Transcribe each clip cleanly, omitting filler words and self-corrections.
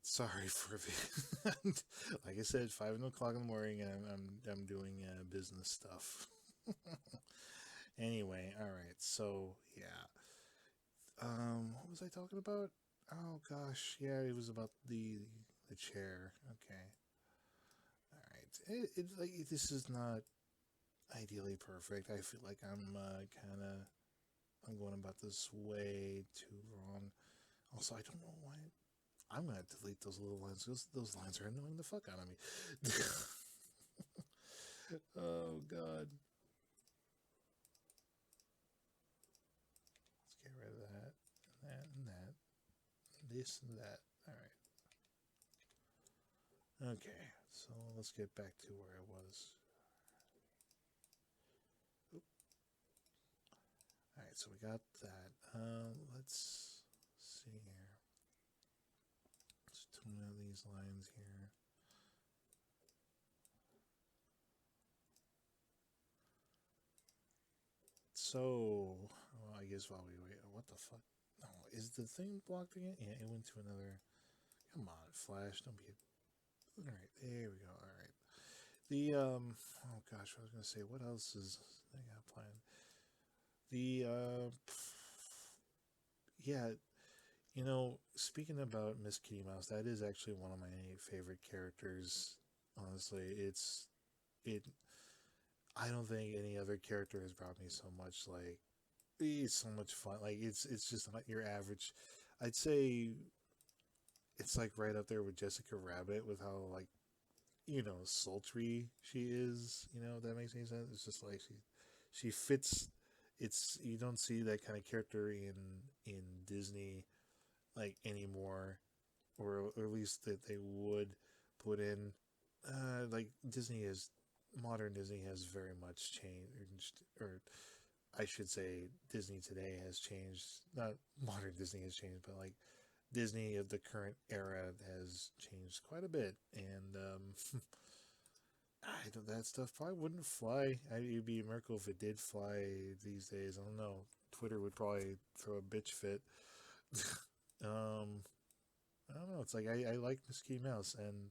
Sorry for the like I said, 5 o'clock in the morning, and I'm doing business stuff. Anyway, all right. So yeah, what was I talking about? Oh gosh, yeah, it was about the chair. Okay, all right. This is not ideally perfect. I feel like I'm going about this way too wrong. Also, I don't know why. I'm gonna delete those little lines. Those lines are annoying the fuck out of me. Oh god. Let's get rid of that. And that and that. This and that. Alright. Okay. So let's get back to where I was. Alright, so we got that. Let's see here. Let's tune out these lines here. So, well, I guess while we wait, what the fuck? No, is the thing blocked again? Yeah, it went to another. Come on, Flash, don't be. All right, there we go. All right. The oh gosh, I was gonna say, what else is I got planned? The yeah, speaking about Miss Kitty Mouse, that is actually one of my favorite characters. Honestly, it. I don't think any other character has brought me so much it's so much fun. Like it's just not your average. I'd say it's like right up there with Jessica Rabbit with how sultry she is. If that makes any sense. It's just like she fits. It's you don't see that kind of character in Disney like anymore, or at least that they would put in. Like Disney is modern Disney has very much changed, or I should say Disney today has changed. Not modern Disney has changed, but like Disney of the current era has changed quite a bit, and I don't, that stuff probably wouldn't fly. It'd be a miracle if it did fly these days. I don't know. Twitter would probably throw a bitch fit. um, I don't know. It's like I like Mickey Mouse, and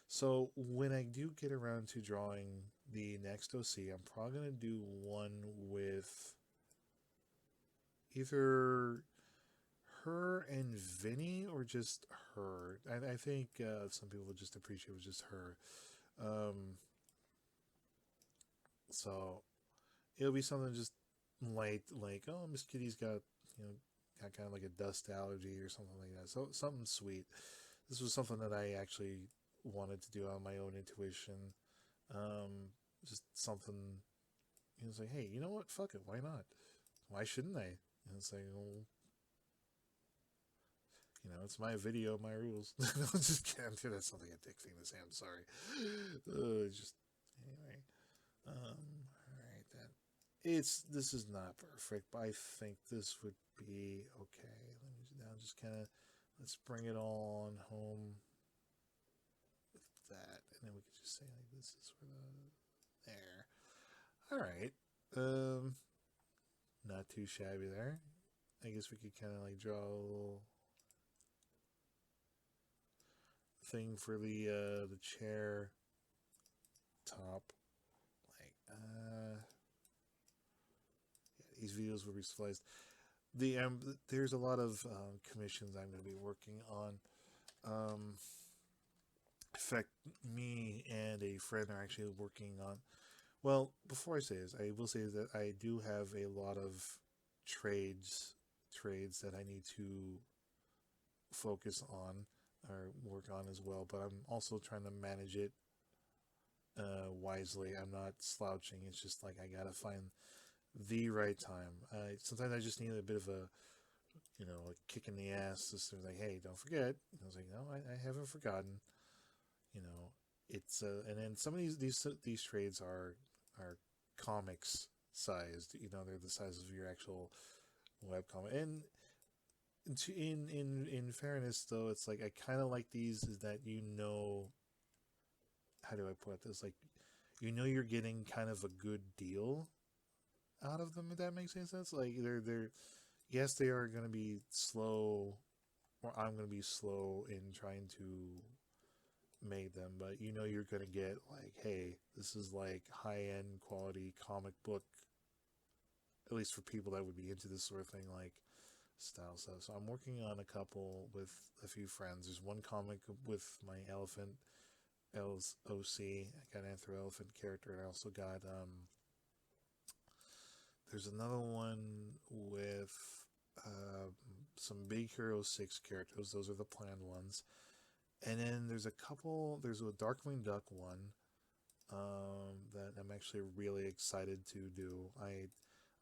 so when I do get around to drawing the next OC, I'm probably gonna do one with either her and Vinny or just her. I think some people would just appreciate it was just her. Um, so it'll be something just light, like oh, Miss Kitty's got kind of like a dust allergy or something like that. So something sweet. This was something that I actually wanted to do on my own intuition. Um, just something. It's like, hey, you know what? Fuck it. Why not? Why shouldn't I? And it's like, well, it's my video, my rules. I'm just kidding. That's something a dick thing to say. I'm sorry. Just anyway. All right, that this is not perfect, but I think this would be okay. Let me now just kind of let's bring it all on home with that, and then we could just say like this is for the there. All right, not too shabby there. I guess we could kind of like draw a little thing for the chair top. Like yeah, these videos will be spliced. There's a lot of commissions I'm going to be working on. Um, in fact, me and a friend are actually working on. Well, before I say this, I will say that I do have a lot of trades that I need to focus on or work on as well. But I'm also trying to manage it wisely. I'm not slouching. It's just like I gotta find the right time. Sometimes I just need a bit of a kick in the ass. Just like, hey, don't forget. I was like, no, I haven't forgotten. You know, it's and then some of these trades are comics sized. They're the size of your actual webcomic. And in fairness, though, it's like I kind of like these is that how do I put this? Like you're getting kind of a good deal out of them. If that makes any sense, like they're yes, they are going to be slow or I'm going to be slow in trying to make them, but you know you're going to get like, hey, this is like high-end quality comic book, at least for people that would be into this sort of thing, like style stuff. So I'm working on a couple with a few friends. There's one comic with my elephant LOC. I got an Anthro Elephant character, and I also got there's another one with uh, some Big Hero 6 characters. Those are the planned ones. And then there's a couple. There's a Darkwing Duck one that I'm actually really excited to do.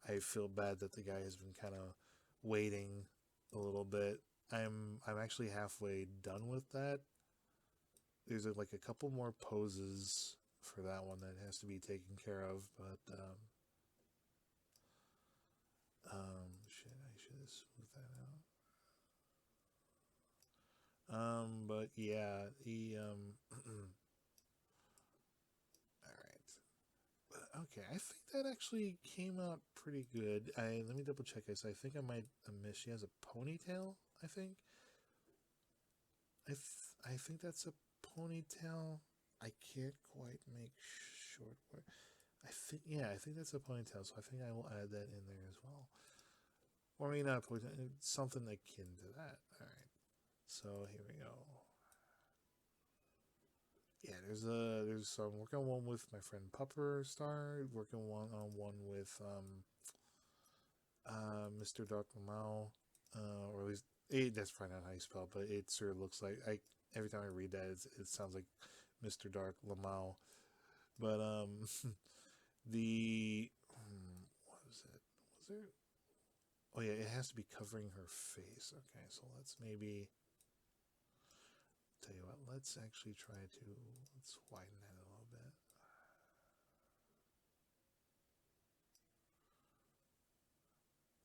I feel bad that the guy has been kind of waiting a little bit. I'm actually halfway done with that. There's like a couple more poses for that one that has to be taken care of, but shit, I should have smoothed that out. But yeah, the all right. Okay, I think that actually came out pretty good. Let me double check this. I think I might have missed. She has a ponytail. I think. I think that's a ponytail. I can't quite make short. I think I think that's a ponytail. So I think I will add that in there as well. Or maybe not a ponytail. Something akin to that. All right. So here we go. Yeah, there's so I'm working on one with my friend Pupper Star, working on one with Mr. Dark Lamau, or at least that's probably not how you spell it, but it sort of looks like every time I read that it sounds like Mr. Dark Lamau. But the what was it? Was there? Oh yeah, it has to be covering her face. Okay, so let's maybe tell you what. Let's actually try to let's widen that a little bit.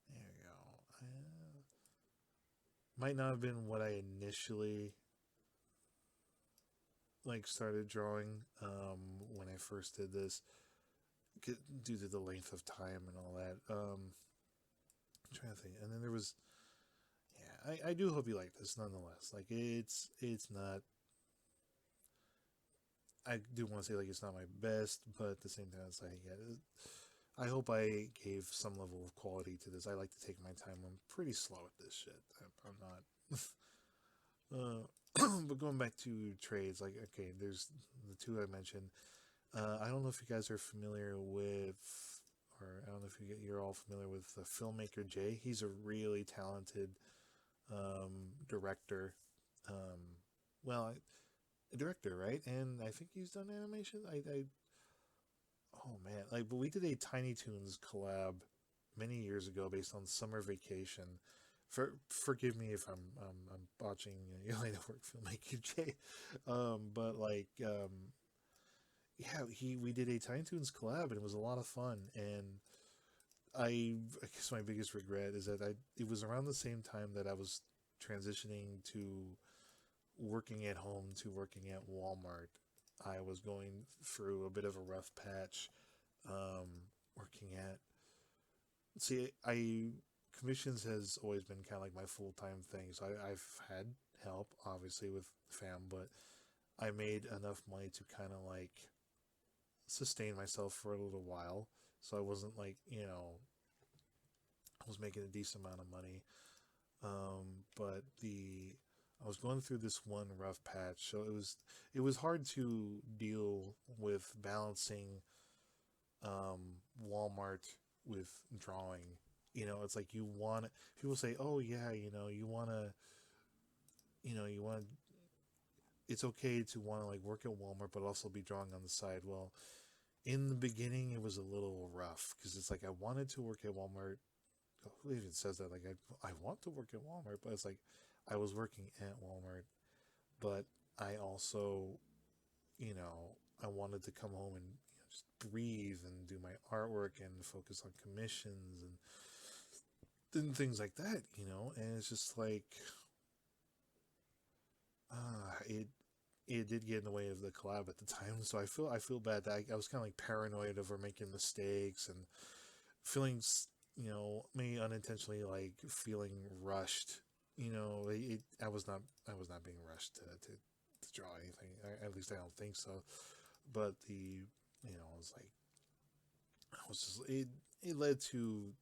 There we go. Might not have been what I initially like started drawing when I first did this, due to the length of time and all that. I'm trying to think, and then there was, yeah, I do hope you like this nonetheless. Like it's not. I do want to say like it's not my best, but at the same time, it's like yeah, I hope I gave some level of quality to this. I like to take my time. I'm pretty slow at this shit. I'm not. But going back to trades, like okay, there's the two I mentioned. I don't know if you guys are familiar with, or I don't know if you're all familiar with the filmmaker Jay. He's a really talented director. Um, well, a director, right? And I think he's done animation. Oh man, like, but we did a Tiny Toons collab many years ago based on Summer Vacation. Forgive me if I'm botching your line of work, filmmaker Jay, but like yeah, we did a Tiny Toons collab and it was a lot of fun. And I guess my biggest regret is that it was around the same time that I was transitioning to working at home to working at Walmart. I was going through a bit of a rough patch, working at. See, I commissions has always been kind of like my full time thing. So I've had help, obviously, with fam, but I made enough money to kind of like sustain myself for a little while. So I wasn't like, I was making a decent amount of money. But I was going through this one rough patch, so it was hard to deal with balancing Walmart with drawing. It's like you want people say, "Oh yeah, you want to, you want." It's okay to want to like work at Walmart, but also be drawing on the side. Well, in the beginning, it was a little rough because it's like I wanted to work at Walmart. Who even says that? Like I want to work at Walmart, but it's like I was working at Walmart, but I also, I wanted to come home and just breathe and do my artwork and focus on commissions and things like that, and it's just like, it did get in the way of the collab at the time, so I feel bad that I was kind of like paranoid over making mistakes and feeling, me unintentionally like feeling rushed, I was not being rushed to draw anything. At least I don't think so. But it was like I was just it led to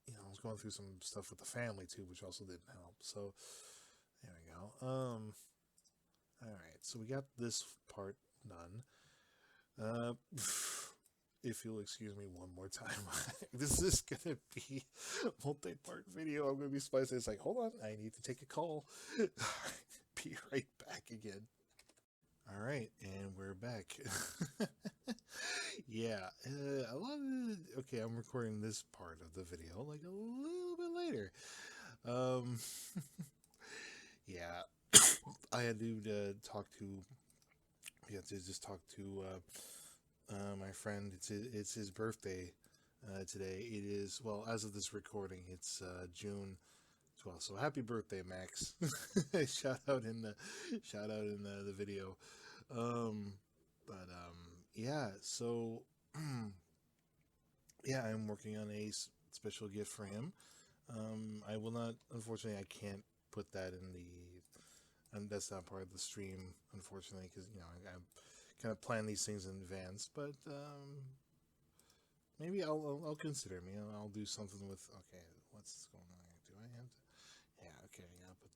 I was going through some stuff with the family too, which also didn't help. So there we go. All right, so we got this part done. Uh, if you'll excuse me one more time, this is gonna be a multi-part video. I'm gonna be splicing. It's like, hold on, I need to take a call. Be right back again. All right, and we're back. Yeah, a lot of okay. I'm recording this part of the video like a little bit later. Um, yeah, I had to talk to. Yeah, to just talk to my friend. It's his birthday today. It is well as of this recording. It's June 12th. So happy birthday, Max! shout out in the video. But yeah. So yeah, I'm working on a special gift for him. I will not. Unfortunately, I can't put that in the. And that's not part of the stream, unfortunately, because I kind of plan these things in advance. But maybe I'll consider. I'll do something with. Okay, what's going on here? Do I have to? Yeah. Okay. Yeah. But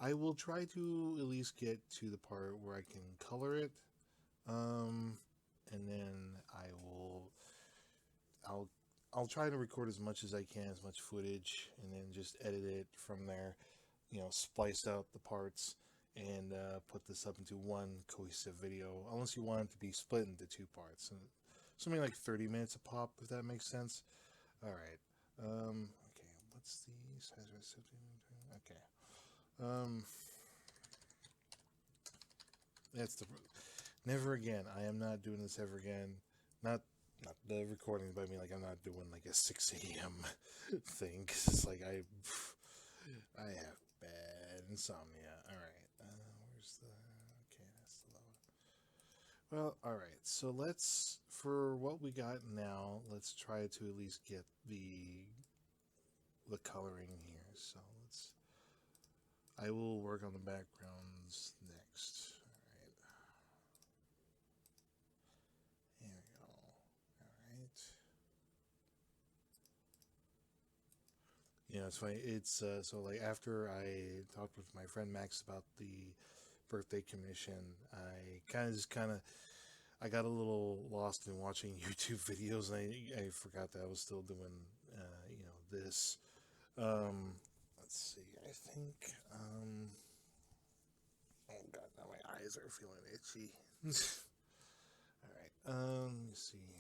I will try to at least get to the part where I can color it. And then I'll try to record as much as I can, as much footage, and then just edit it from there. Splice out the parts and put this up into one cohesive video. Unless you want it to be split into two parts, and something like 30 minutes a pop, if that makes sense. All right. Okay. What's the size of it? Okay. That's the. Never again. I am not doing this ever again. Not the recordings, but I mean, like, I'm not doing like a 6 a.m. thing. 'Cause it's like I have bad insomnia. All right. Where's the? Okay, that's the low. Well, all right. So for what we got now, let's try to at least get the coloring here. So I will work on the backgrounds next. It's funny. It's so like after I talked with my friend Max about the birthday commission, I got a little lost in watching YouTube videos, and I forgot that I was still doing this. Let's see. I think oh god, now my eyes are feeling itchy. All right. Let me see here.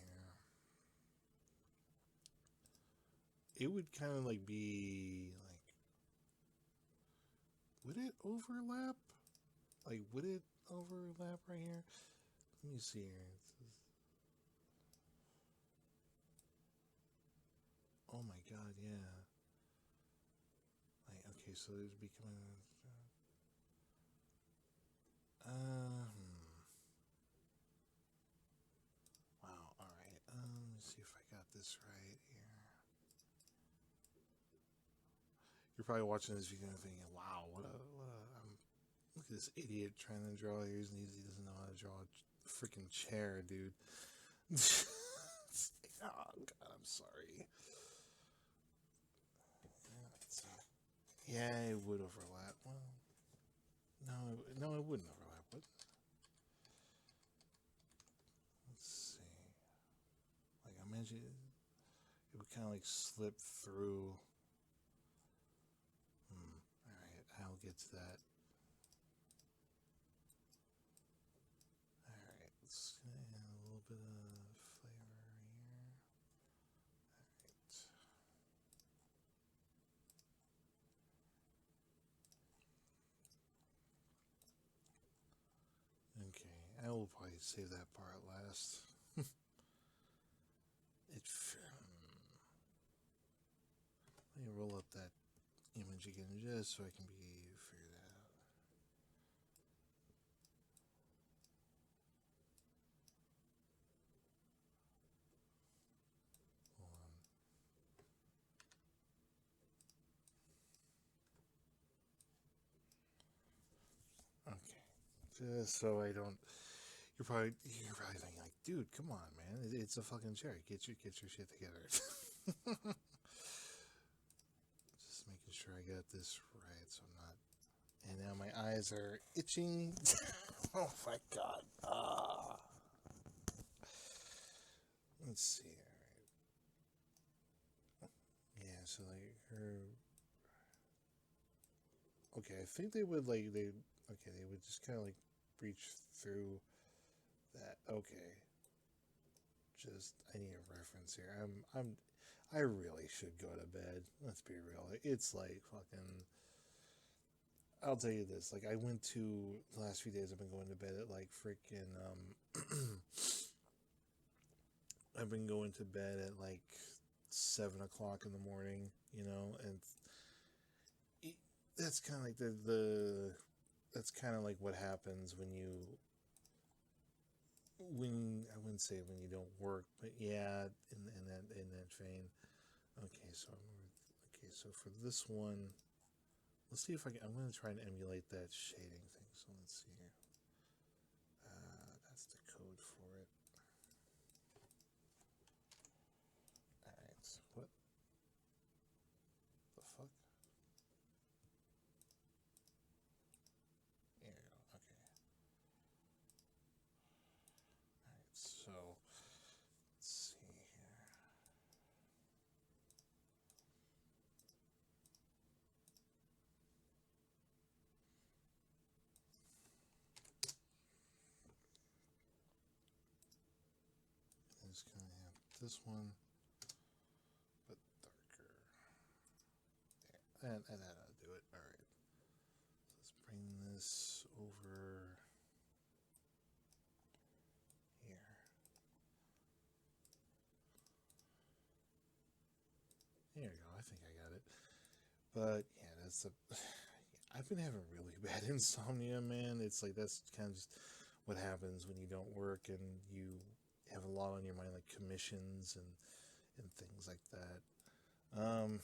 It would kind of like be like, would it overlap? Like, would it overlap right here? Let me see here. Oh my god, yeah. Like, okay, so it's becoming. Wow. All right. Let me see if I got this right here. You're probably watching this video thinking, "Wow, look at this idiot trying to draw here. He doesn't know how to draw a freaking chair, dude." Oh god, I'm sorry. Yeah, it would overlap. Well, no, it wouldn't overlap. But let's see. Like, I imagine it would kind of like slip through. All right, I'll get to that. All right, let's add a little bit of flavor here. All right. Okay, I will probably save that part last. Let me roll up that image again just so I can figure that out. Hold on. so I don't. You're probably thinking like, dude, come on, man, it's a fucking chair. Get your shit together. Just making sure I got this right, so I'm not. And now my eyes are itching. Oh my god. Let's see. All right. Yeah. So like her. Okay, I think they would like they. Okay, they would just kind of like breach through that. Okay. Just I need a reference here. I really should go to bed. Let's be real. It's like fucking. I'll tell you this. Like I went to the last few days. I've been going to bed at like freaking. I've been going to bed at like 7 o'clock in the morning. You know, and that's kind of like the that's kind of like what happens when I wouldn't say when you don't work, but yeah, in that vein. Okay, so for this one, let's see if I'm going to try and emulate that shading thing. So let's see here. That's the code for it. All right. What the fuck? There you go. Okay. All right. So let's see here. I'm just gonna have this one, but darker. There, and that'll do it. All right. Let's bring this over here. There you go. I think I got it. But yeah, that's a. I've been having really bad insomnia, man. It's like that's kind of just what happens when you don't work and you have a lot on your mind, like commissions and things like that. Um,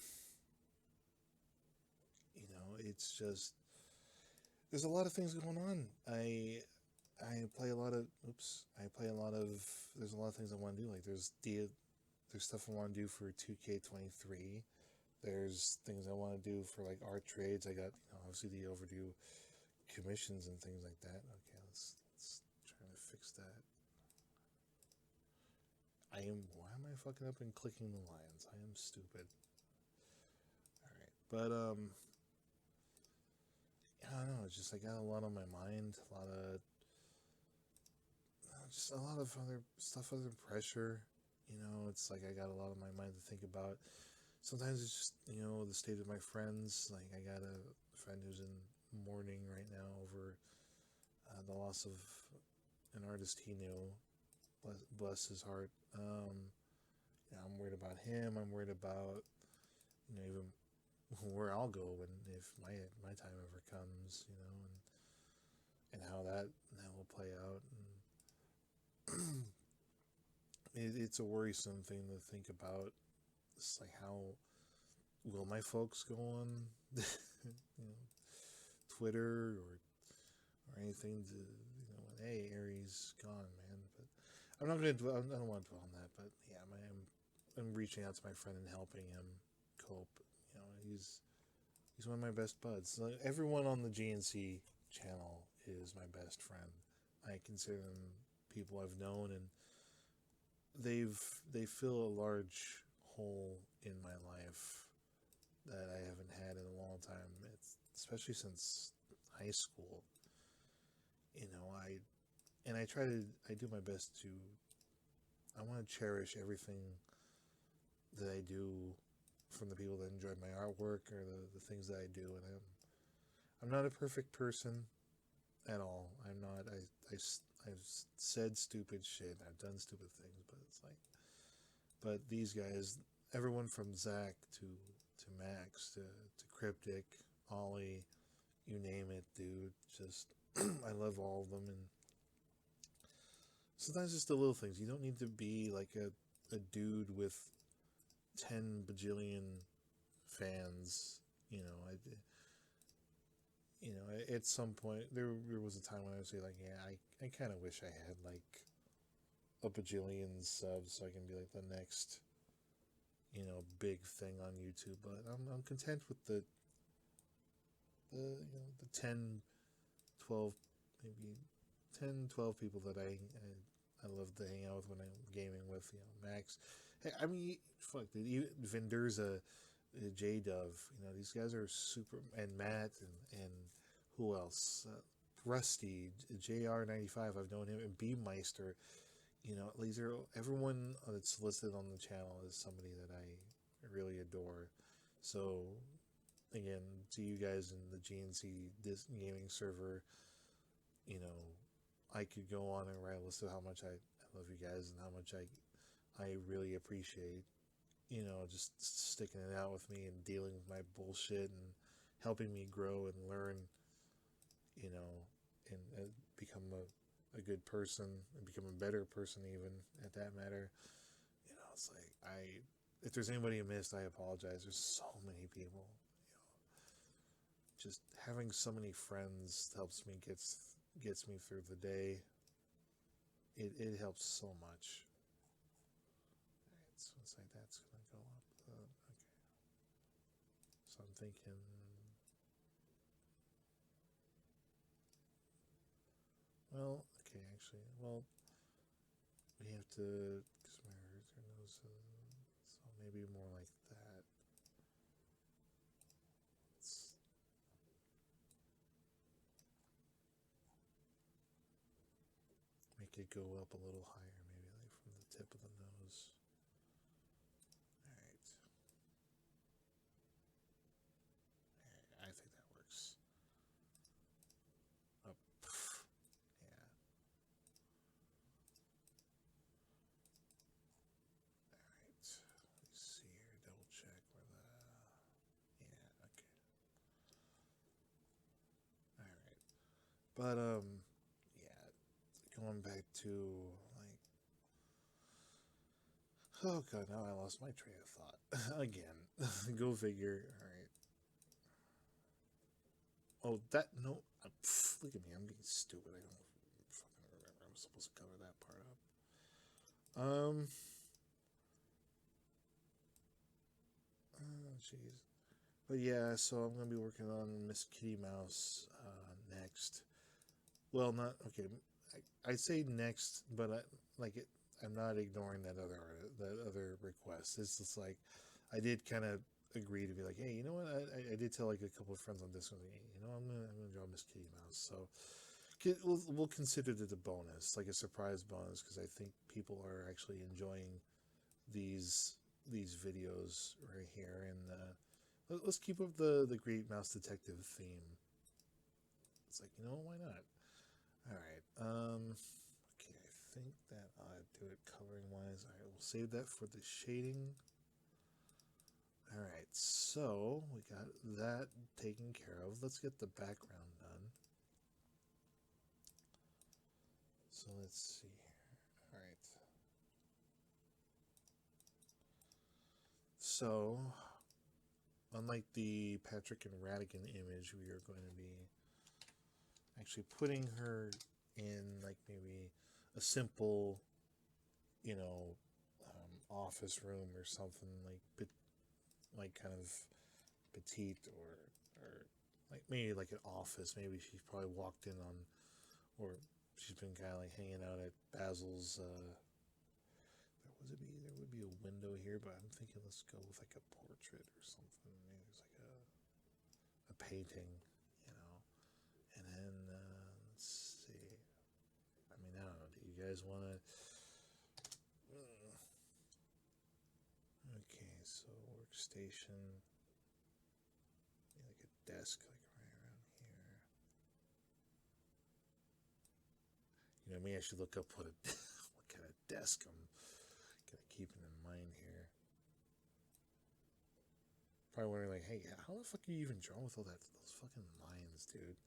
it's just there's a lot of things going on. I play a lot of oops. I play a lot of there's a lot of things I want to do. Like there's stuff I want to do for 2K23. There's things I want to do for like art trades. I got obviously the overdue commissions and things like that. Okay, let's try to fix that. Why am I fucking up and clicking the lines? I am stupid. All right, but I don't know. It's just I got a lot on my mind. A lot of just a lot of other stuff, other pressure. It's like I got a lot on my mind to think about. Sometimes it's just the state of my friends. Like I got a friend who's in mourning right now over the loss of an artist he knew. Bless his heart. I'm worried about him. I'm worried about even where I'll go when if my time ever comes. And how that will play out. And it's a worrisome thing to think about. It's like how will my folks go on Twitter or anything to hey, Aries gone, man. But I'm not gonna I don't want to dwell on that. But yeah, I'm reaching out to my friend and helping him cope. He's one of my best buds. Like, everyone on the GNC channel is my best friend. I consider them people I've known, and they fill a large hole in my life that I haven't had in a long time. Especially since high school. I do my best to. I want to cherish everything that I do from the people that enjoy my artwork or the things that I do, and I'm not a perfect person at all. I'm not. I've said stupid shit. I've done stupid things, but it's like. But these guys, everyone from Zach to Max to Cryptic, Ollie, you name it, dude. Just I love all of them, and sometimes it's the little things. You don't need to be like a dude with 10 bajillion fans. you know, at some point there was a time when I would say like, yeah, I kind of wish I had like a bajillion subs so I can be like the next, you know, big thing on YouTube. But I'm content with the you know the 10, 12, maybe 10, 12 people that I love to hang out with when I'm gaming with. You know, Max. Hey, I mean, fuck, dude, even Vinderza, J Dove. You know, these guys are super, and Matt and who else? Rusty, JR95. I've known him, and Beammeister. You know, these are everyone that's listed on the channel is somebody that I really adore. So again, to you guys in the GNC gaming server, you know, I could go on and write a list of how much I love you guys and how much I really appreciate, you know, just sticking it out with me and dealing with my bullshit and helping me grow and learn, you know, and become a good person and become a better person even at that matter. You know, it's like if there's anybody I missed, I apologize. There's so many people. Just having so many friends helps me gets me through the day. It helps so much. Alright, so it's like that's gonna go up. Okay. So I'm thinking. Well, okay, actually, well, we have to because my nose, so maybe more like that. Let's make it go up a little higher, maybe like from the tip of the nose. All right. I think that works. Up. Yeah. All right. Let's see here. Double check where the. Yeah. Okay. All right. But yeah. Going back to like. Oh god, now I lost my train of thought again. Go figure. All right. Oh, that no. Look at me. I'm being stupid. I don't fucking remember. I'm supposed to cover that part up. Oh, jeez. But yeah, so I'm gonna be working on Miss Kitty Mouse next. Well, not okay. I say next, but like it. I'm not ignoring that other request. It's just like I did kind of agree to be like, hey, you know what? I did tell like a couple of friends on Discord, like, hey, you know, I'm gonna draw Miss Kitty Mouse. So we'll consider it a bonus, like a surprise bonus, because I think people are actually enjoying these these videos right here, and let's keep up the Great Mouse Detective theme. It's like, you know, why not? All right. Okay, I think that I do it coloring wise. All right, we'll save that for the shading. All right, so we got that taken care of. Let's get the background done. So let's see here. All right. So, unlike the Patrick and Radigan image, we are going to be actually putting her in like maybe a simple, you know, office room or something like kind of petite or like maybe like an office. Maybe she's probably walked in on, or she's been kind of like hanging out at Basil's. There would be a window here, but I'm thinking let's go with like a portrait or something. Maybe there's like a painting, you know. And then let's see. I mean, I don't know. Do you guys want to? Okay, so workstation, like a desk, like right around here. You know, maybe I should look up what what kind of desk I'm gonna keep in mind here. Probably wondering, like, hey, how the fuck are you even drawing with all those fucking lines, dude?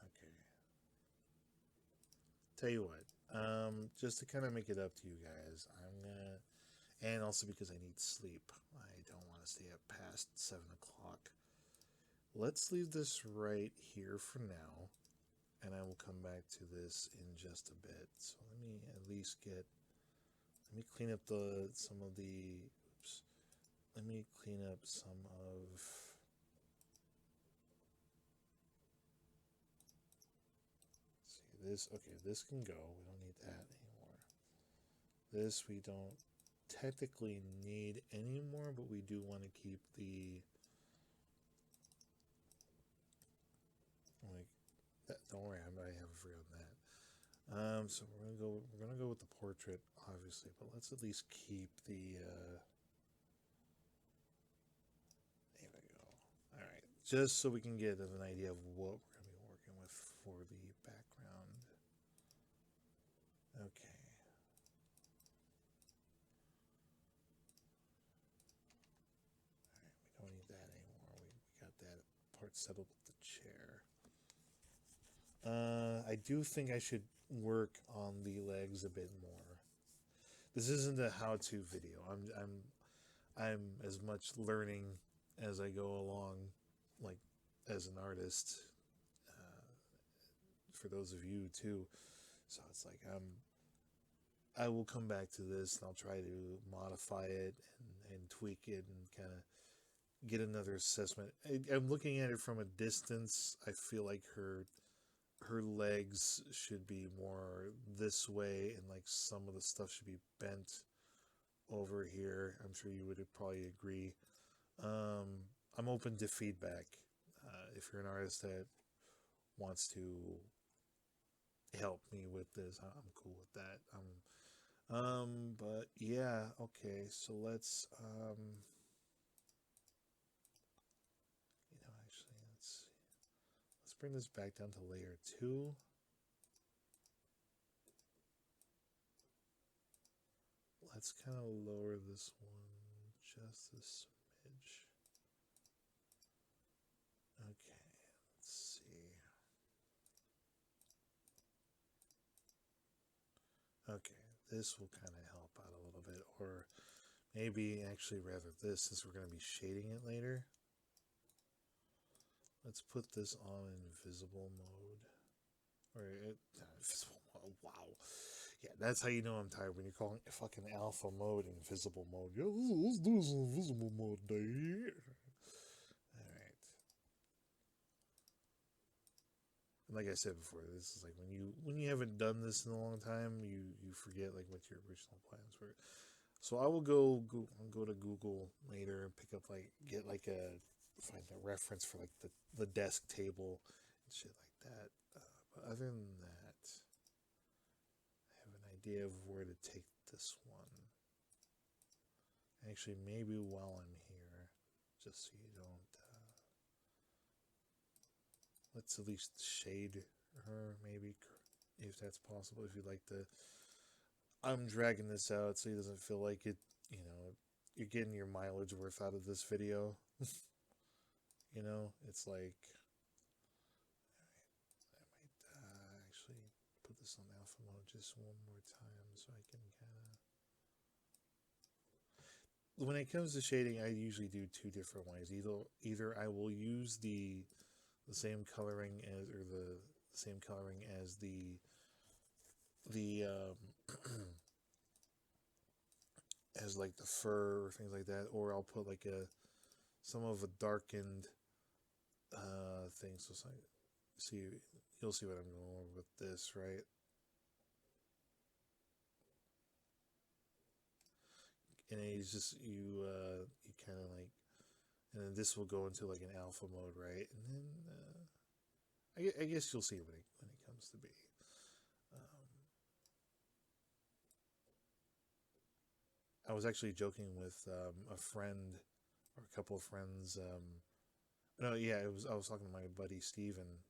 Okay. Tell you what, just to kind of make it up to you guys, I'm gonna, and also because I need sleep, I don't want to stay up past 7 o'clock. let's leave this right here for now, and I will come back to this in just a bit. So let me at least let me clean up some of the, oops, let me clean up some of, see this, okay, this can go, we don't need that anymore. This we don't technically need anymore, but we do want to keep the, like, that, don't worry, I haven't forgotten that. So we're gonna go with the portrait, obviously, but let's at least keep the, there we go. Alright, just so we can get an idea of what we're gonna be working with for the background. Okay. Alright, we don't need that anymore. We got that part settled with the chair. I do think I should work on the legs a bit more. This isn't a how-to video. I'm as much learning as I go along, like as an artist. For those of you too, so it's like I will come back to this and I'll try to modify it and tweak it and kind of get another assessment. I'm looking at it from a distance. I feel like her legs should be more this way, and like some of the stuff should be bent over here. I'm sure you would probably agree. I'm open to feedback. If you're an artist that wants to help me with this, I'm cool with that. But yeah, okay. So let's actually let's bring this back down to layer 2. Let's kind of lower this one just a smidge. Okay, let's see. Okay, this will kind of help out a little bit, or maybe actually rather this, since we're going to be shading it later. Let's put this on invisible mode. Or invisible mode, wow. Yeah, that's how you know I'm tired, when you're calling fucking alpha mode invisible mode. Yeah, let's do this invisible mode, dude. Alright. And like I said before, this is like when you haven't done this in a long time, you forget like what your original plans were. So I will go to Google later and pick up find a reference for like the desk table and shit like that. But other than that, I have an idea of where to take this one. Actually, maybe while I'm here, just so you don't. Let's at least shade her, maybe, if that's possible. If you'd like to. I'm dragging this out so it doesn't feel like it, you're getting your mileage worth out of this video. It's like, I might actually put this on alpha mode just one more time so I can kind of. When it comes to shading, I usually do two different ways. Either I will use the same coloring as, or the same coloring as the as like the fur or things like that, or I'll put like some of a darkened thing. So it's like, you'll see what I'm going over with this, right? And it's just you kind of like, and then this will go into like an alpha mode, right? And then I guess you'll see when it comes to be. I was actually joking with a friend, or a couple of friends. No, yeah, I was talking to my buddy Steven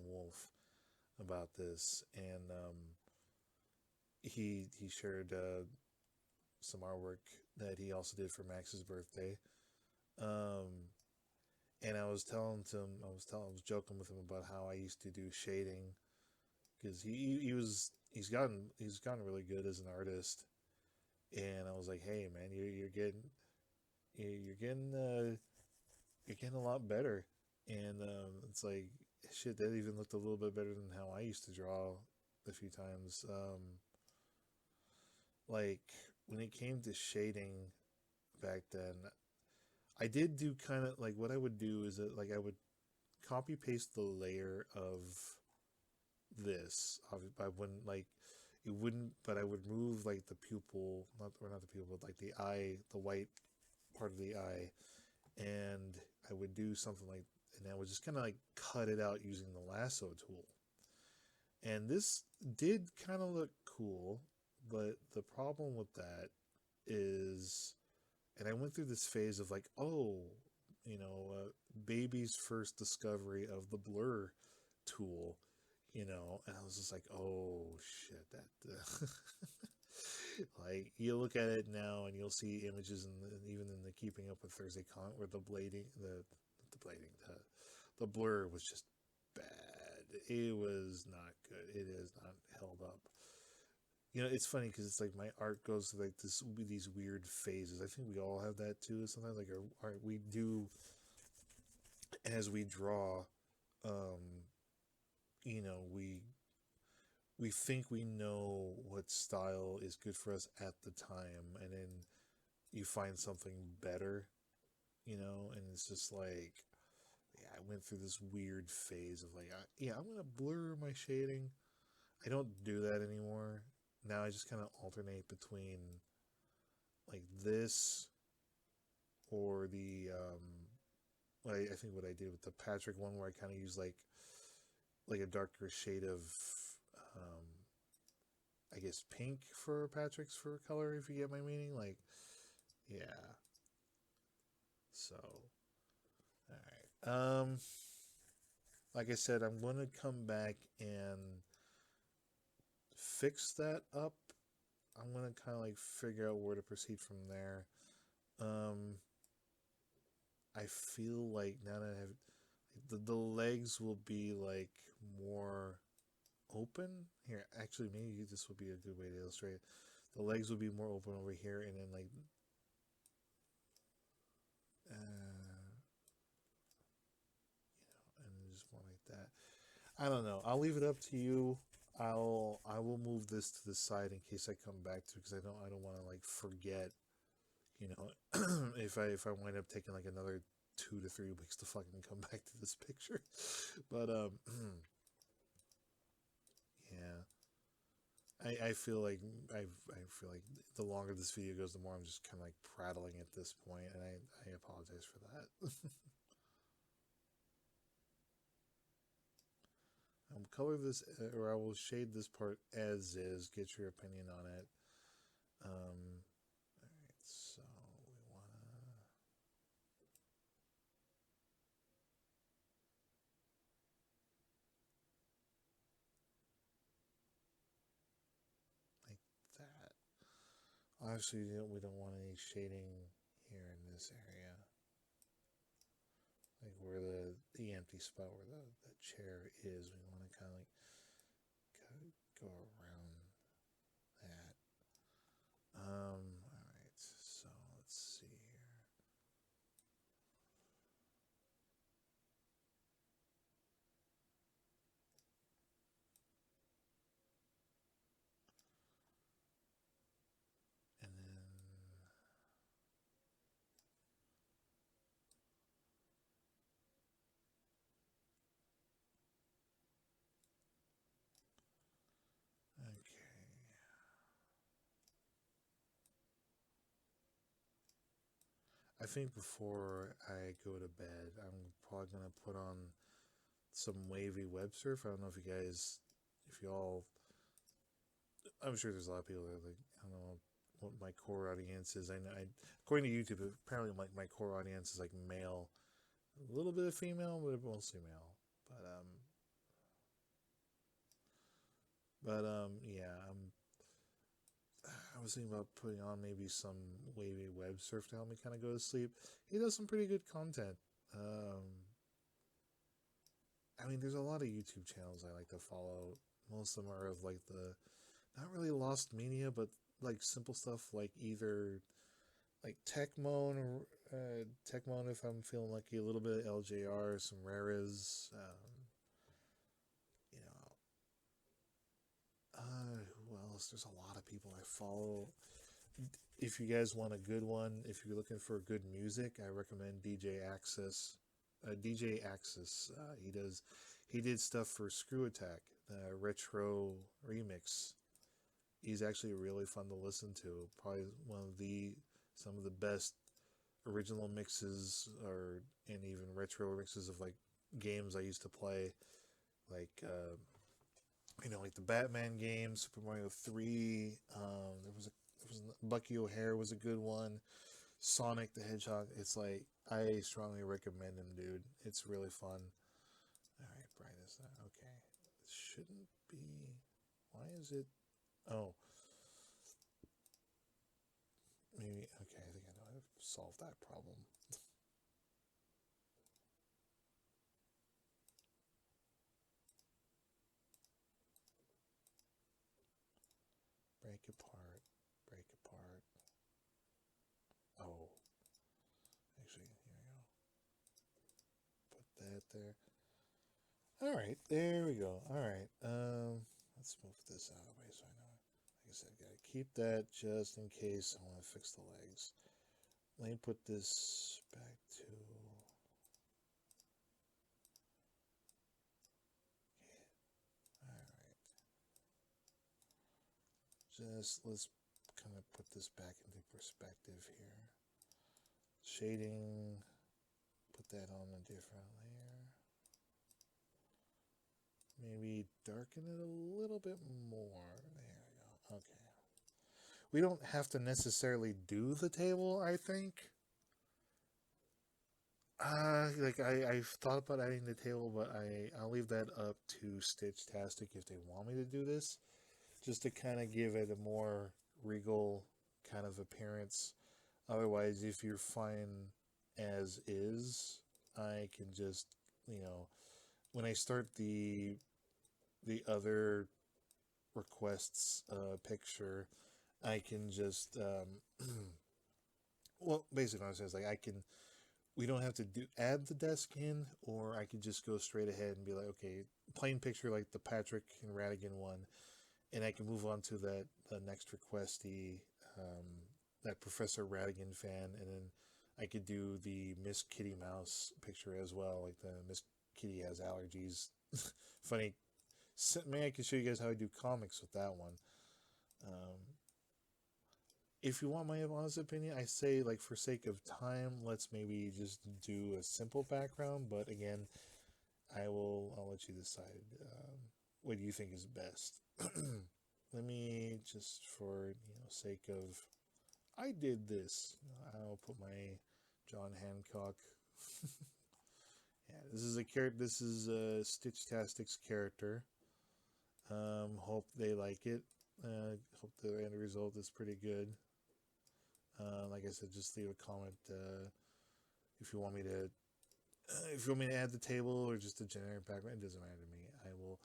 Wolf, about this, and he shared some artwork that he also did for Max's birthday. And I was joking with him about how I used to do shading, because he's gotten really good as an artist. And I was like, hey man, you're getting a lot better. And it's like shit. That even looked a little bit better than how I used to draw a few times. Like when it came to shading back then, I did do kind of like what I would do is that like I would copy paste the layer of this. I wouldn't like it wouldn't, but I would move like the pupil, not the pupil, but like the eye, the white part of the eye, and I would do something like, and I would just kind of like cut it out using the lasso tool. And this did kind of look cool, but the problem with that is, and I went through this phase of like, oh, baby's first discovery of the blur tool, and I was just like, oh shit, that like you look at it now and you'll see images even in the Keeping Up with Thursday comment where the blur was just bad. It was not good. It is not held up. It's funny because it's like my art goes through like these weird phases. I think we all have that too. Sometimes like our art, we do as we draw, um, we think we know what style is good for us at the time, and then you find something better, and it's just like, yeah, I went through this weird phase of like, yeah, I'm gonna blur my shading. I don't do that anymore. Now I just kind of alternate between like this or the I think what I did with the Patrick one where I kind of use like a darker shade of um, I guess pink for Patrick's for color, if you get my meaning. Like, yeah. So, all right. Like I said, I'm gonna come back and fix that up. I'm gonna kind of like figure out where to proceed from there. Um, I feel like now that I have the legs will be like more open here. Actually, maybe this would be a good way to illustrate it. The legs will be more open over here, and then like and just more like that. I don't know. I'll leave it up to you. I will move this to the side in case I come back to, because I don't want to like forget. If I wind up taking like another 2 to 3 weeks to fucking come back to this picture, but yeah. I feel like I feel like the longer this video goes, the more I'm just kind of like prattling at this point, and I apologize for that. I'll color this, or I will shade this part as is. Get your opinion on it. All right, so we wanna. Like that. Obviously, we don't want any shading here in this area, like where the empty spot where the chair is. We want to kind of like go around that. All right. So let's see here. And then okay. I think before I go to bed, I'm probably gonna put on some wavy web surf. I don't know if you guys, if y'all, I'm sure there's a lot of people that are like, I don't know what my core audience is. I know, according to YouTube, apparently my core audience is like male, a little bit of female, but mostly male. Yeah, I was thinking about putting on maybe some wavy web surf to help me kind of go to sleep. He does some pretty good content. I mean, there's a lot of YouTube channels I like to follow. Most of them are of like the not really lost media, but like simple stuff like either like tech moan tech mode if I'm feeling lucky. A little bit of LJR, some rares. You know, who else? There's a lot of people I follow. If you guys want a good one, if you're looking for good music, I recommend DJ Access. DJ Axis. He did stuff for Screw Attack, the retro remix. He's actually really fun to listen to. Probably some of the best original mixes or and even retro mixes of like games I used to play, like like the Batman games, Super Mario 3. There was Bucky O'Hare was a good one. Sonic the Hedgehog. It's like I strongly recommend him, dude. It's really fun. All right, brightness. Okay, it shouldn't be. Why is it? Oh, maybe. Okay, I think I know how to solve that problem. Break apart. Break apart. Oh, actually, here we go. Put that there. All right, there we go. All right, let's move this out of the way so I know. Like I said, gotta keep that just in case I want to fix the legs. Let me put this back to. All right, just let's kind of put this back into perspective here. Shading, put that on a different layer. Maybe darken it a little bit more. There we go. Okay. We don't have to necessarily do the table, I think. I've thought about adding the table, but I'll leave that up to Stitchtastic if they want me to do this, just to kind of give it a more regal kind of appearance. Otherwise, if you're fine as is, I can just when I start the other requests picture, I can just well, basically what I'm saying is like we don't have to add the desk in, or I could just go straight ahead and be like, okay, plain picture like the Patrick and Radigan one, and I can move on to the next requestee, that Professor Radigan fan, and then I could do the Miss Kitty Mouse picture as well, like the Miss Kitty has allergies. Funny. Maybe I can show you guys how I do comics with that one. Um, if you want my honest opinion, I say, like, for sake of time, let's maybe just do a simple background. But again, I'll let you decide. What do you think is best? Let me just, for sake of, I did this. I'll put my John Hancock. Yeah, this is a character. This is Stitchtastic's character. Hope they like it. Hope the end result is pretty good. Like I said, just leave a comment if you want me to add the table or just a generic background. It doesn't matter to me.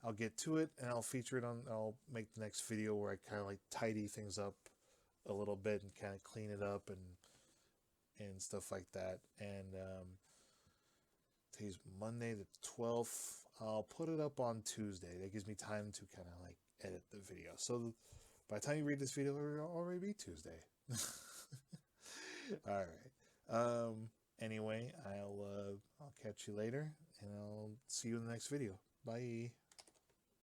I'll get to it and I'll feature it on. I'll make the next video where I kind of like tidy things up a little bit and kind of clean it up and stuff like that. And today's Monday the 12th. I'll put it up on Tuesday. That gives me time to kind of like edit the video. So by the time you read this video, it'll already be Tuesday. All right. Anyway, I'll catch you later, and I'll see you in the next video. Bye.